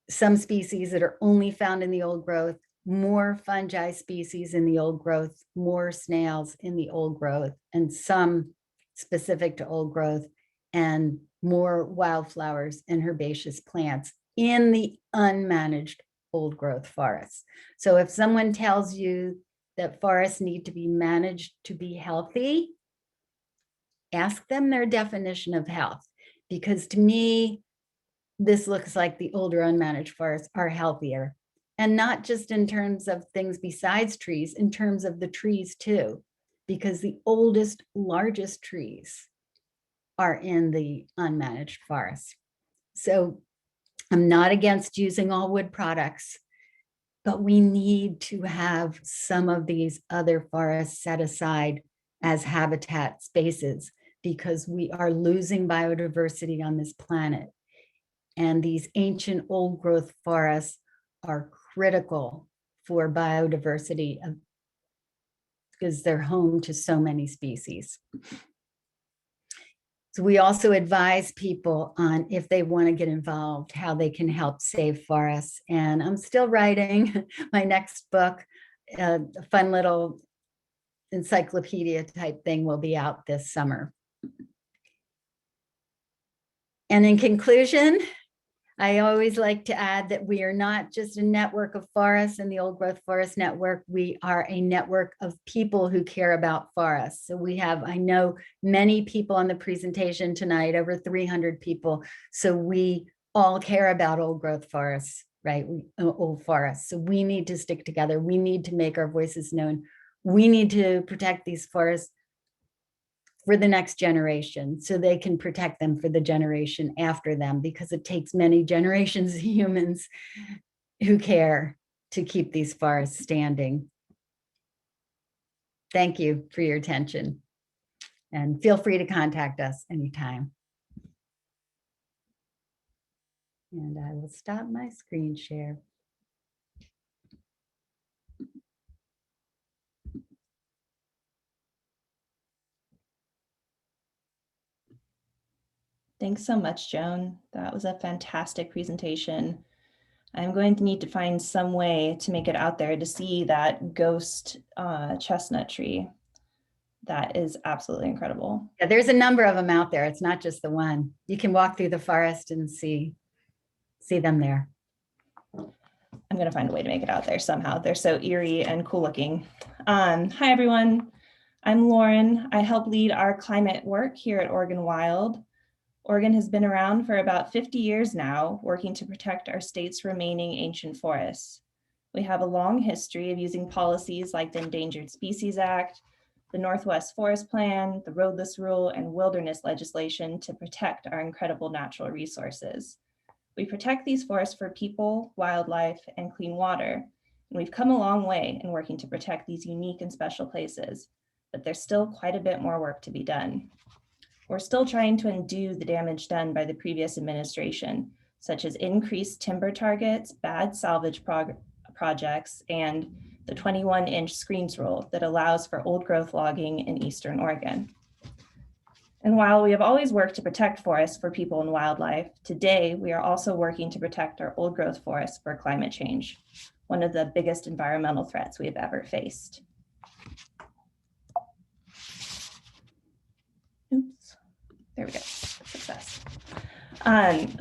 some species that are only found in the old growth, more fungi species in the old growth, more snails in the old growth, and some specific to old growth, and more wildflowers and herbaceous plants in the unmanaged old growth forests. So if someone tells you that forests need to be managed to be healthy, ask them their definition of health, because to me, this looks like the older unmanaged forests are healthier. And not just in terms of things besides trees, in terms of the trees too, because the oldest, largest trees are in the unmanaged forests. So I'm not against using all wood products, but we need to have some of these other forests set aside as habitat spaces because we are losing biodiversity on this planet. And these ancient old growth forests are critical for biodiversity because they're home to so many species. So we also advise people on if they want to get involved, how they can help save forests. And I'm still writing my next book. A fun little encyclopedia type thing will be out this summer. And in conclusion, I always like to add that we are not just a network of forests and the Old Growth Forest Network. We are a network of people who care about forests. So we have, I know, many people on the presentation tonight, over 300 people. So we all care about old growth forests, right? Old forests. So we need to stick together. We need to make our voices known. We need to protect these forests for the next generation so they can protect them for the generation after them, because it takes many generations of humans who care to keep these forests standing. Thank you for your attention, and feel free to contact us anytime. And I will stop my screen share. Thanks so much, Joan. That was a fantastic presentation. I'm going to need to find some way to make it out there to see that ghost chestnut tree. That is absolutely incredible. Yeah, there's a number of them out there. It's not just the one. You can walk through the forest and see them there. I'm going to find a way to make it out there somehow. They're so eerie and cool looking. Hi, everyone. I'm Lauren. I help lead our climate work here at Oregon Wild. Oregon has been around for about 50 years now, working to protect our state's remaining ancient forests. We have a long history of using policies like the Endangered Species Act, the Northwest Forest Plan, the Roadless Rule, and wilderness legislation to protect our incredible natural resources. We protect these forests for people, wildlife, and clean water. And we've come a long way in working to protect these unique and special places, but there's still quite a bit more work to be done. We're still trying to undo the damage done by the previous administration, such as increased timber targets, bad salvage projects, and the 21-inch screens rule that allows for old growth logging in Eastern Oregon. And while we have always worked to protect forests for people and wildlife, today we are also working to protect our old growth forests for climate change, one of the biggest environmental threats we have ever faced. Oops, there we go, success.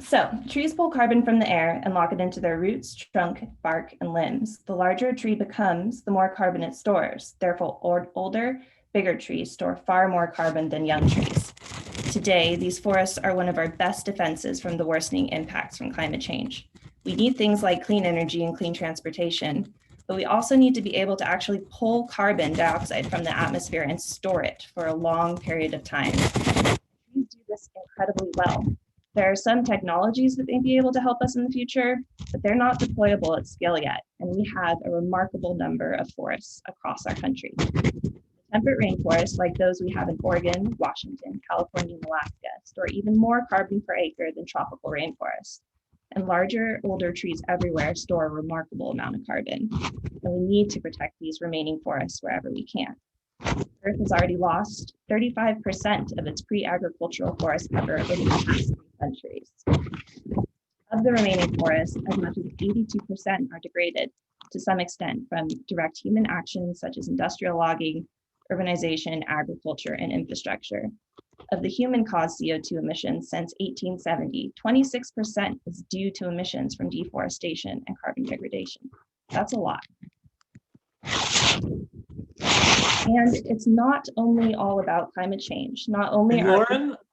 So trees pull carbon from the air and lock it into their roots, trunk, bark, and limbs. The larger a tree becomes, the more carbon it stores. Therefore, older, bigger trees store far more carbon than young trees. Today, these forests are one of our best defenses from the worsening impacts from climate change. We need things like clean energy and clean transportation, but we also need to be able to actually pull carbon dioxide from the atmosphere and store it for a long period of time. Trees do this incredibly well. There are some technologies that may be able to help us in the future, but they're not deployable at scale yet, and we have a remarkable number of forests across our country. Temperate rainforests, like those we have in Oregon, Washington, California, and Alaska, store even more carbon per acre than tropical rainforests. And larger, older trees everywhere store a remarkable amount of carbon. And we need to protect these remaining forests wherever we can. Earth has already lost 35% of its pre-agricultural forest cover in the past 3 centuries. Of the remaining forests, as much as 82% are degraded to some extent from direct human actions such as industrial logging, urbanization, agriculture, and infrastructure. Of the human-caused CO2 emissions since 1870, 26% is due to emissions from deforestation and carbon degradation. That's a lot. And it's not only all about climate change. Not only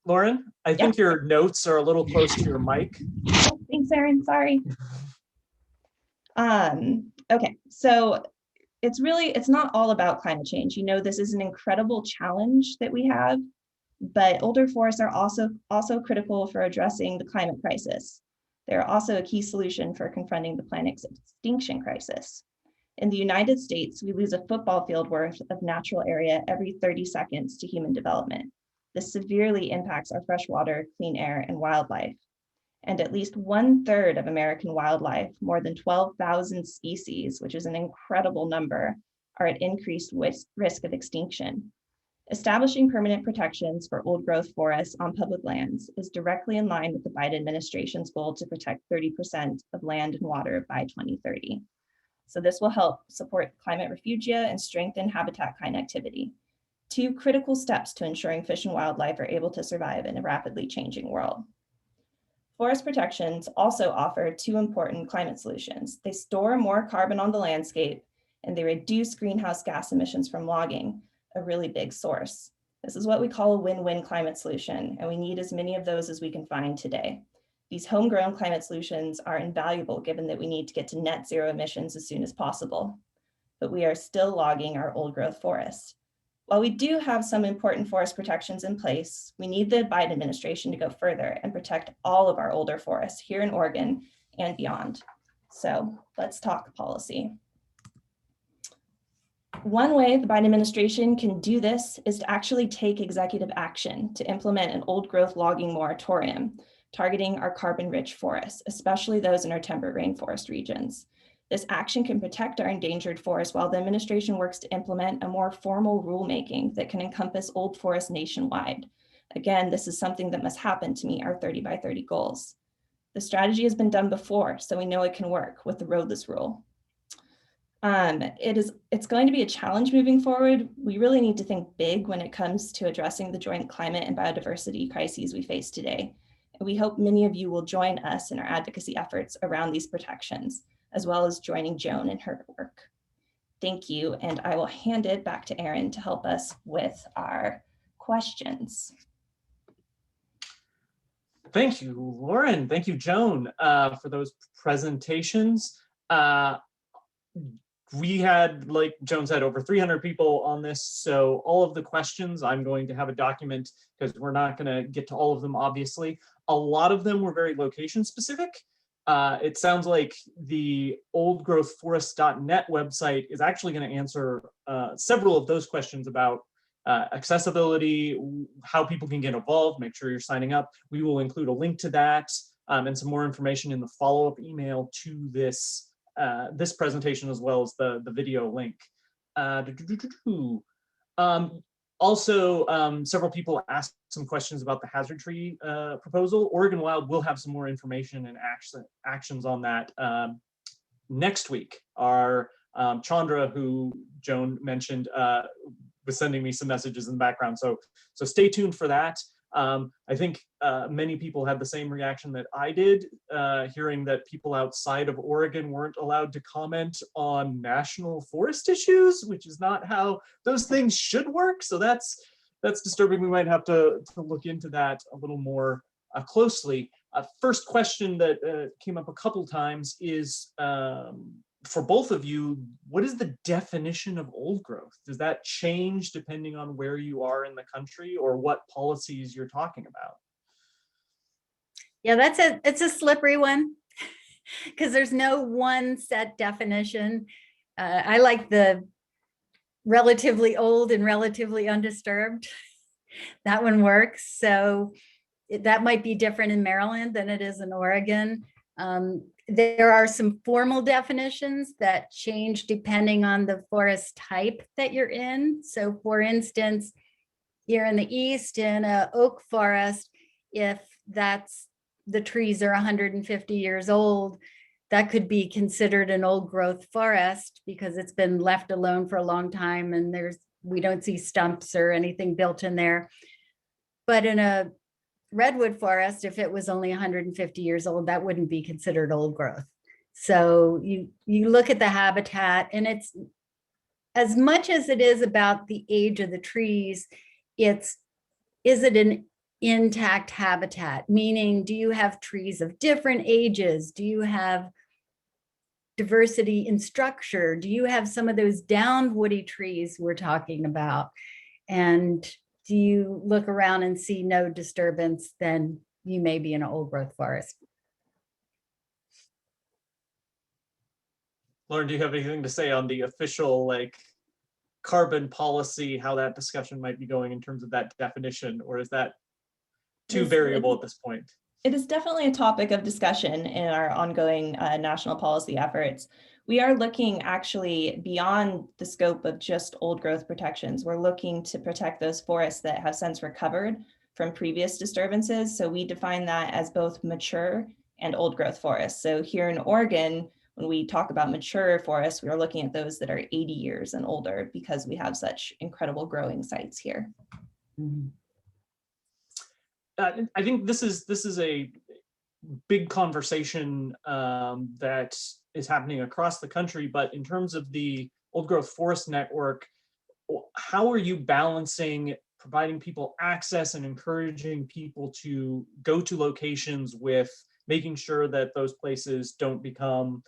Lauren, I think your notes are a little close to your mic. Oh, thanks, Erin. Sorry. Okay, so it's not all about climate change. You know, this is an incredible challenge that we have, but older forests are also critical for addressing the climate crisis. They're also a key solution for confronting the planet's extinction crisis. In the United States, we lose a football field worth of natural area every 30 seconds to human development. This severely impacts our freshwater, clean air, and wildlife. And at least 1/3 of American wildlife, more than 12,000 species, which is an incredible number, are at increased risk of extinction. Establishing permanent protections for old growth forests on public lands is directly in line with the Biden administration's goal to protect 30% of land and water by 2030. So this will help support climate refugia and strengthen habitat connectivity, two critical steps to ensuring fish and wildlife are able to survive in a rapidly changing world. Forest protections also offer two important climate solutions. They store more carbon on the landscape, and they reduce greenhouse gas emissions from logging, a really big source. This is what we call a win-win climate solution, and we need as many of those as we can find today. These homegrown climate solutions are invaluable given that we need to get to net zero emissions as soon as possible, but we are still logging our old growth forests. While we do have some important forest protections in place, we need the Biden administration to go further and protect all of our older forests here in Oregon and beyond. So let's talk policy. One way the Biden administration can do this is to actually take executive action to implement an old growth logging moratorium targeting our carbon-rich forests, especially those in our temperate rainforest regions. This action can protect our endangered forests while the administration works to implement a more formal rulemaking that can encompass old forests nationwide. Again, this is something that must happen to meet our 30 by 30 goals. The strategy has been done before, so we know it can work with the roadless rule. It's going to be a challenge moving forward. We really need to think big when it comes to addressing the joint climate and biodiversity crises we face today. And we hope many of you will join us in our advocacy efforts around these protections, as well as joining Joan in her work. Thank you, and I will hand it back to Erin to help us with our questions. Thank you, Lauren. Thank you, Joan, for those presentations. We had, like Joan said, over 300 people on this, so all of the questions I'm going to have a document because we're not going to get to all of them, obviously. A lot of them were very location specific. It sounds like the oldgrowthforest.net website is actually going to answer several of those questions about accessibility, how people can get involved, make sure you're signing up. We will include a link to that and some more information in the follow-up email to this this presentation, as well as the video link. Also, several people asked some questions about the hazard tree proposal. Oregon Wild will have some more information and actions on that next week. Our Chandra, who Joan mentioned, was sending me some messages in the background. So stay tuned for that. I think many people had the same reaction that I did, hearing that people outside of Oregon weren't allowed to comment on national forest issues, which is not how those things should work. So that's disturbing. We might have to look into that a little more closely. First question that came up a couple times is, for both of you, what is the definition of old growth? Does that change depending on where you are in the country or what policies you're talking about? Yeah, it's a slippery one because there's no one set definition. I like the relatively old and relatively undisturbed. That one works. So that might be different in Maryland than it is in Oregon. There are some formal definitions that change depending on the forest type that you're in. So for instance, here in the East in an oak forest, if the trees are 150 years old, that could be considered an old growth forest because it's been left alone for a long time and we don't see stumps or anything built in there. But in a redwood forest, if it was only 150 years old, that wouldn't be considered old growth. So you look at the habitat, and it's as much as it is about the age of the trees, is it an intact habitat? Meaning, do you have trees of different ages? Do you have diversity in structure? Do you have some of those down woody trees we're talking about? And do you look around and see no disturbance, then you may be in an old growth forest. Lauren, do you have anything to say on the official like carbon policy, how that discussion might be going in terms of that definition, or is that too variable at this point? It is definitely a topic of discussion in our ongoing national policy efforts. We are looking actually beyond the scope of just old growth protections. We're looking to protect those forests that have since recovered from previous disturbances. So we define that as both mature and old growth forests. So here in Oregon, when we talk about mature forests, we are looking at those that are 80 years and older because we have such incredible growing sites here. Mhm. I think this is a big conversation that is happening across the country, but in terms of the old growth forest network, how are you balancing providing people access and encouraging people to go to locations with making sure that those places don't become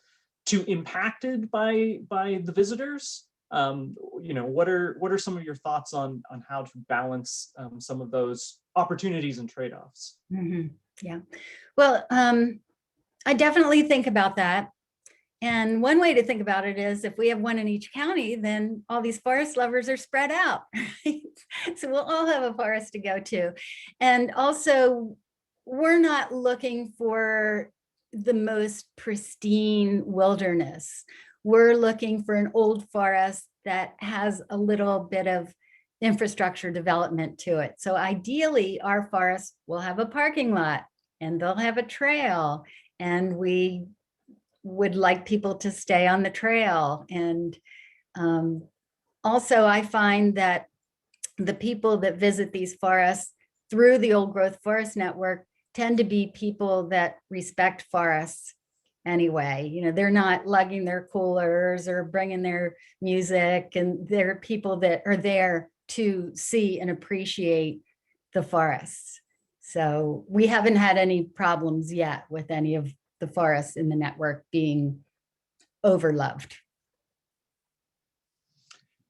too impacted by the visitors? What are some of your thoughts on how to balance some of those opportunities and trade-offs? Mhm. Yeah, well, I definitely think about that. And one way to think about it is if we have one in each county, then all these forest lovers are spread out, right? So we'll all have a forest to go to. And also, we're not looking for the most pristine wilderness. We're looking for an old forest that has a little bit of infrastructure development to it. So ideally, our forest will have a parking lot and they'll have a trail, and we would like people to stay on the trail. And also, I find that the people that visit these forests through the Old Growth Forest Network tend to be people that respect forests anyway. You know, they're not lugging their coolers or bringing their music, and they're people that are there to see and appreciate the forests. So we haven't had any problems yet with any of the forests in the network being overloved.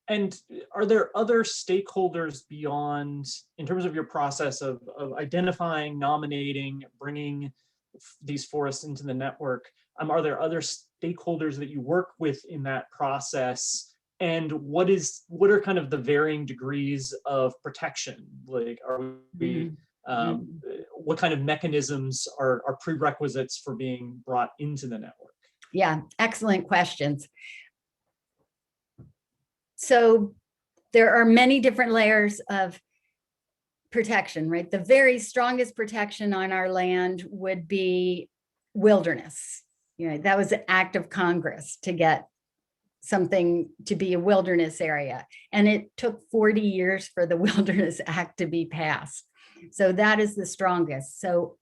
And are there other stakeholders beyond, in terms of your process of identifying, nominating, bringing these forests into the network? Are there other stakeholders that you work with in that process? And what are kind of the varying degrees of protection? Like, are we, what kind of mechanisms are prerequisites for being brought into the network? Yeah, excellent questions. So there are many different layers of protection, right? The very strongest protection on our land would be wilderness. You know, that was an act of Congress to get something to be a wilderness area. And it took 40 years for the Wilderness Act to be passed. So that is the strongest. So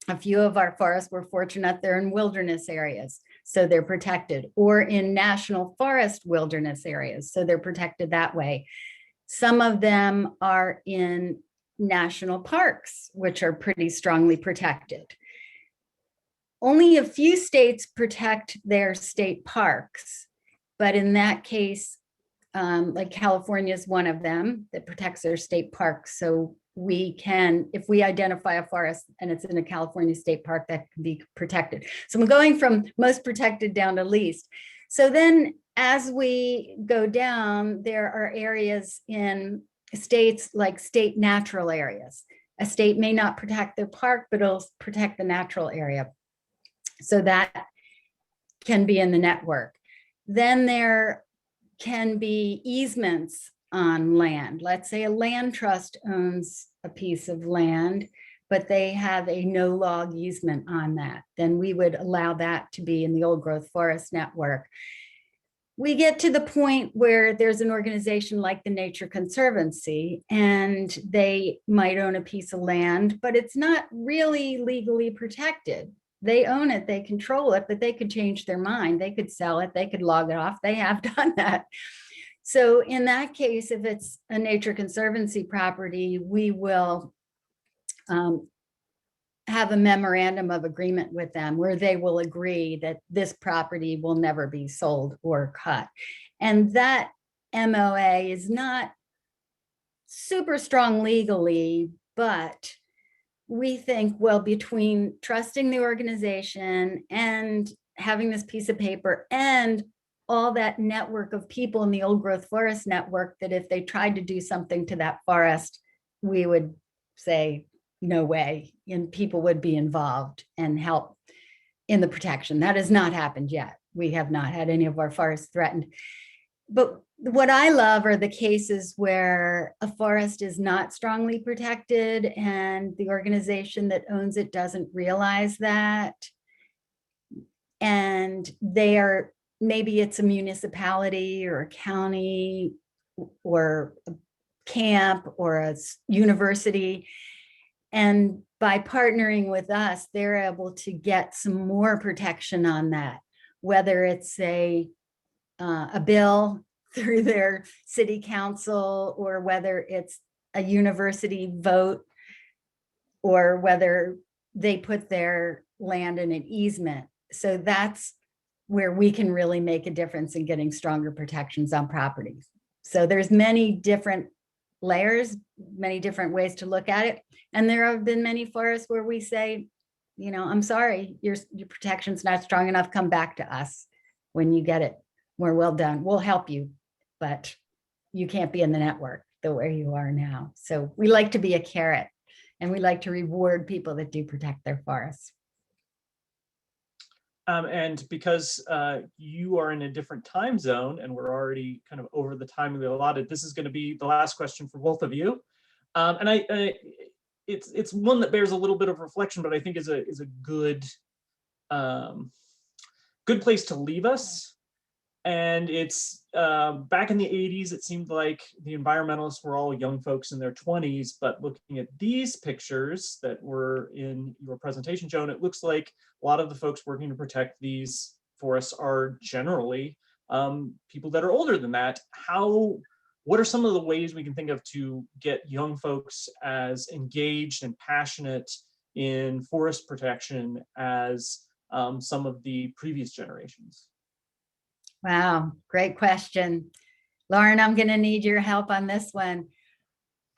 a few of our forests, we're fortunate they're in wilderness areas, so they're protected, or in national forest wilderness areas, so they're protected that way. Some of them are in national parks, which are pretty strongly protected. Only a few states protect their state parks, but in that case, like California is one of them that protects their state parks. So we can, if we identify a forest and it's in a California state park, that can be protected. So I'm going from most protected down to least. So then as we go down, there are areas in states like state natural areas. A state may not protect their park, but it'll protect the natural area. So that can be in the network. Then there can be easements on land. Let's say a land trust owns a piece of land, but they have a no log easement on that. Then we would allow that to be in the old growth forest network. We get to the point where there's an organization like the Nature Conservancy, and they might own a piece of land, but it's not really legally protected. They own it, they control it, but they could change their mind. They could sell it, they could log it off. They have done that. So in that case, if it's a Nature Conservancy property, we will have a memorandum of agreement with them where they will agree that this property will never be sold or cut. And that MOA is not super strong legally, but we think, well, between trusting the organization and having this piece of paper and all that network of people in the old growth forest network, that if they tried to do something to that forest, we would say, no way, and people would be involved and help in the protection. That has not happened yet. We have not had any of our forests threatened. But what I love are the cases where a forest is not strongly protected and the organization that owns it doesn't realize that. And they are, maybe it's a municipality or a county or a camp or a university. And by partnering with us, they're able to get some more protection on that, whether it's a bill through their city council, or whether it's a university vote, or whether they put their land in an easement. So that's where we can really make a difference in getting stronger protections on properties. So there's many different layers, many different ways to look at it. And there have been many forests where we say, you know, I'm sorry, your protection's not strong enough, come back to us when you get it. We're well done, we'll help you, but you can't be in the network the way you are now. So we like to be a carrot, and we like to reward people that do protect their forests. And because you are in a different time zone and we're already kind of over the time we allotted, this is going to be the last question for both of you. And it's one that bears a little bit of reflection, but I think is a good good place to leave us. And it's back in the 80s, it seemed like the environmentalists were all young folks in their 20s, but looking at these pictures that were in your presentation, Joan, it looks like a lot of the folks working to protect these forests are generally people that are older than that. What are some of the ways we can think of to get young folks as engaged and passionate in forest protection as some of the previous generations? Wow, great question. Lauren, I'm going to need your help on this one.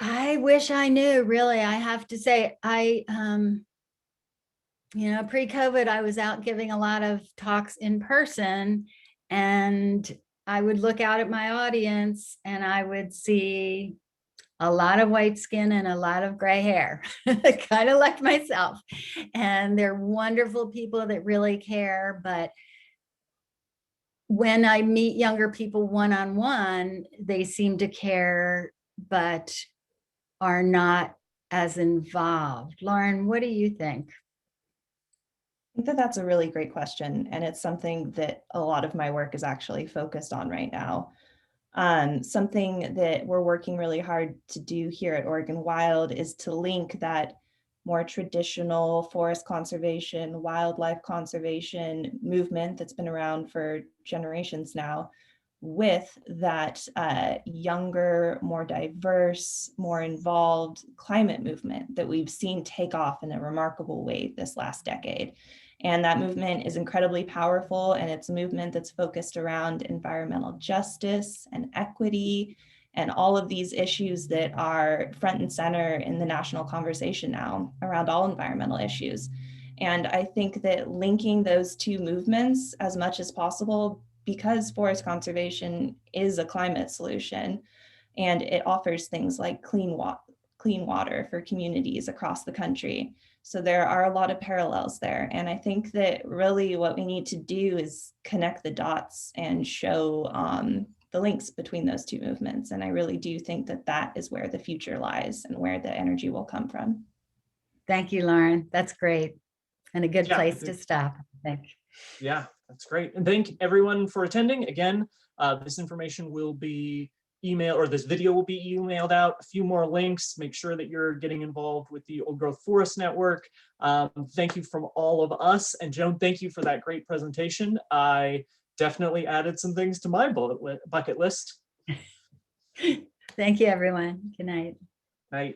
I wish I knew, really. I have to say, pre-COVID, I was out giving a lot of talks in person, and I would look out at my audience and I would see a lot of white skin and a lot of gray hair, kind of like myself. And they're wonderful people that really care, but when I meet younger people one-on-one, they seem to care, but are not as involved. Lauren, what do you think? I think that that's a really great question. And it's something that a lot of my work is actually focused on right now. Something that we're working really hard to do here at Oregon Wild is to link that more traditional forest conservation, wildlife conservation movement that's been around for generations now, with that younger, more diverse, more involved climate movement that we've seen take off in a remarkable way this last decade. And that movement is incredibly powerful, and it's a movement that's focused around environmental justice and equity and all of these issues that are front and center in the national conversation now around all environmental issues. And I think that linking those two movements as much as possible, because forest conservation is a climate solution, and it offers things like clean water for communities across the country. So there are a lot of parallels there. And I think that really what we need to do is connect the dots and show the links between those two movements. And I really do think that that is where the future lies and where the energy will come from. Thank you, Lauren. That's great. And a good place to stop, I think. Yeah, that's great. And thank everyone for attending. Again, this information will be emailed, or this video will be emailed out. A few more links. Make sure that you're getting involved with the Old Growth Forest Network. Thank you from all of us. And Joan, thank you for that great presentation. I definitely added some things to my bucket list. Thank you, everyone. Good night. Night.